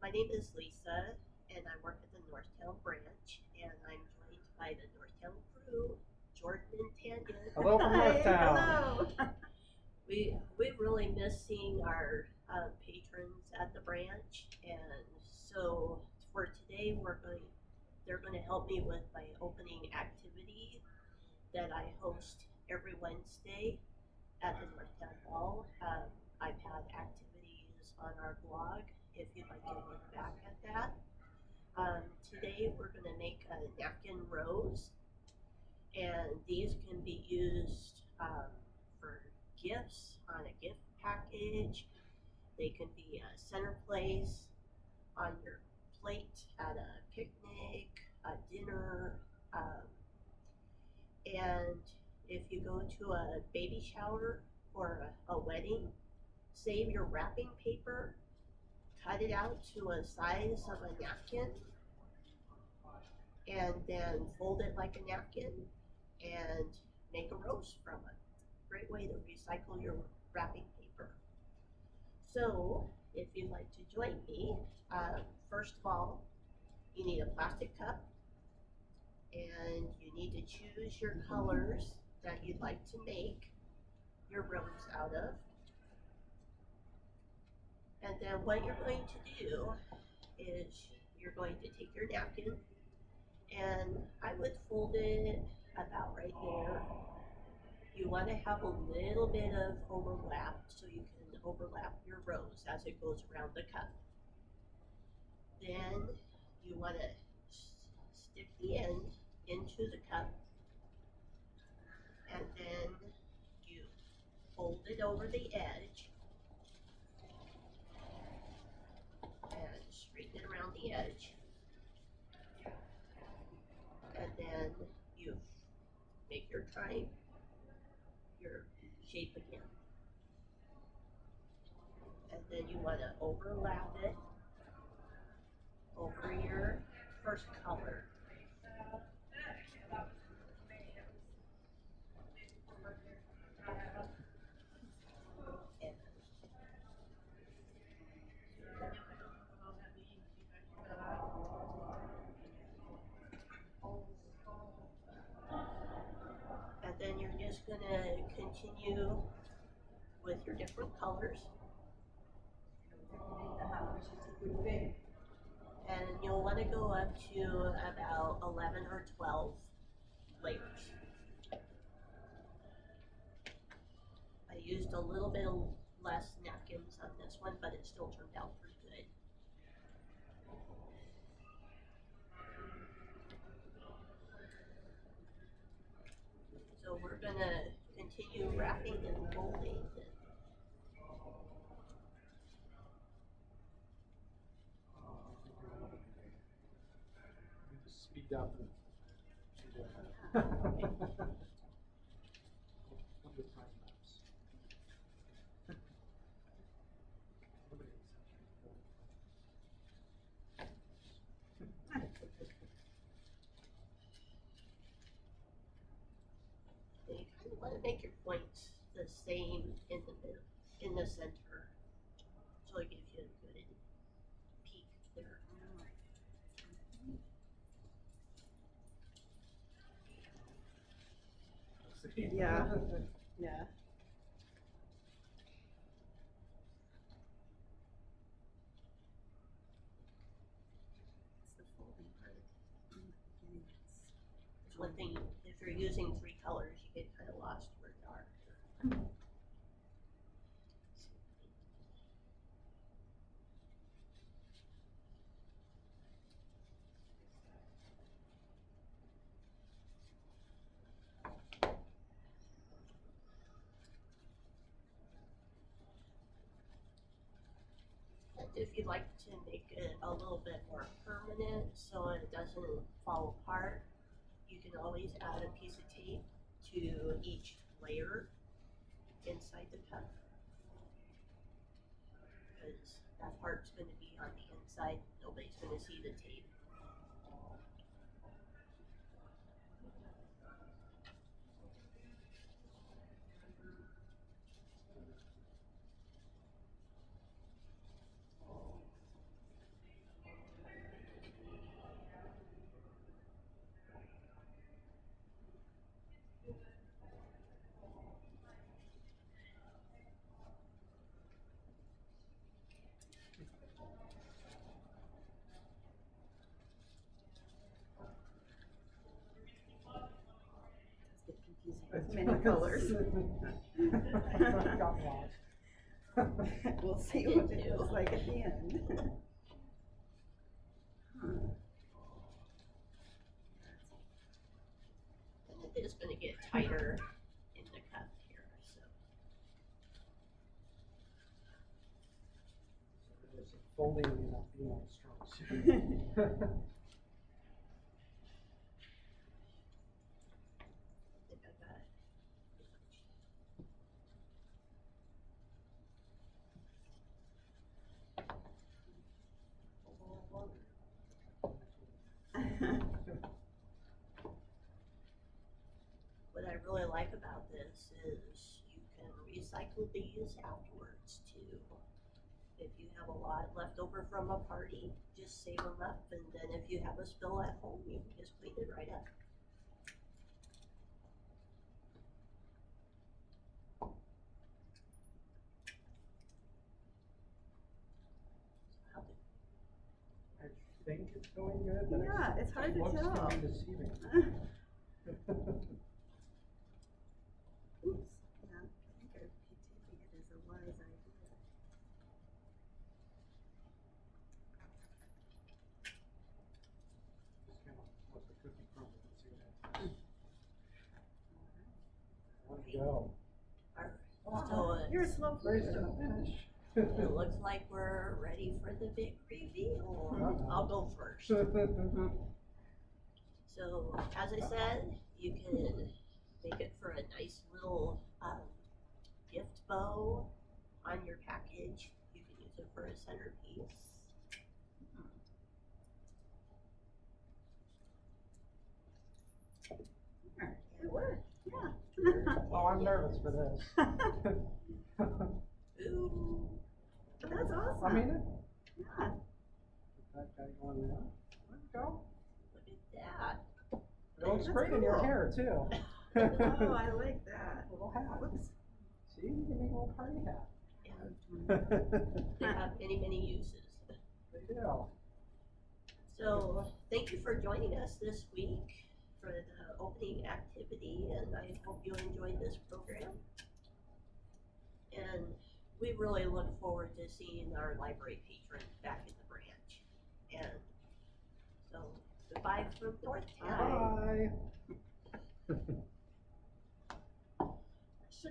My name is Lisa, and I work at the Northtown branch, and I'm joined by the Northtown crew, Jordan and Tanya. Hello from Hi, Northtown. hello. We really miss seeing our patrons at the branch, and so for today they're going to help me with my opening activity that I host every Wednesday at the Northtown Hall. I've had activities on our blog if you'd like to look back at that. Today we're going to make a napkin rose, and these can be used for gifts on a gift package. They can be a centerplace on your plate at a picnic, a dinner, and if you go to a baby shower or a wedding, save your wrapping paper, cut it out to a size of a napkin, and then fold it like a napkin and make a rose from it. Great way to recycle your wrapping paper. So, if you'd like to join me, first of all, you need a plastic cup, and you need to choose your colors that you'd like to make your rose out of. And then what you're going to do is you're going to take your napkin, and I would fold it about right there. You want to have a little bit of overlap so you can overlap your rose as it goes around the cup. Then you want to stick the end into the cup, and then you fold it over the edge and straighten it around the edge, and then you make your your shape again, and then you want to overlap it over your first color. And then you're just going to continue with your different colors. And you'll want to go up to about 11 or 12 layers. I used a little bit less napkins on this one, but it still turned out pretty good. So we're going to continue wrapping and folding. Speed up. You kind of want to make your points the same in the middle, in the center, so it gives you a good peak there. Yeah. Yeah. It's the folding part in the beginning. It's one thing, if you're using three colors, you get kind of lost where they are. And if you'd like to make it a little bit more permanent so it doesn't fall apart, you can always add a piece of tape to each layer inside the cup, because that part's going to be on the inside. Nobody's going to see the tape. colors. Got lost. We'll see I did what it too. looks like at the end. Huh. And it is going to get tighter in the cuff here. So There's some folding in that female strong suit. I think I got it. What I really like about this is you can recycle these afterwards too. If you have a lot left over from a party, just save them up, and then if you have a spill at home, you can just clean it right up. How did- I think it's going good, but Yeah, it's hard to looks tell. can be deceiving. Oops, yeah, I think I'd be taking it as a wise idea. Just kind of let the cookie crumble and see what happens. Let it go. Alright, so You're a slow Race cooker. to the finish. it looks like we're ready for the big reveal. I'll go first. So, as I said, you can make it for a nice little gift bow on your package. You can use it for a centerpiece. Alright, it worked, yeah. Oh, I'm nervous for this. Ooh, But that's awesome. I mean it. Yeah. Put that guy going there. There you go. look at that. It looks That's great in your cool. hair too. Oh, I like that. Little hat. Whoops. See, you can make a little party hat. Yeah, they have many, many uses. They do. So, thank you for joining us this week for the opening activity, and I hope you enjoyed this program. And we really look forward to seeing our library patrons back in the branch. And so, goodbye from Northtown. Bye.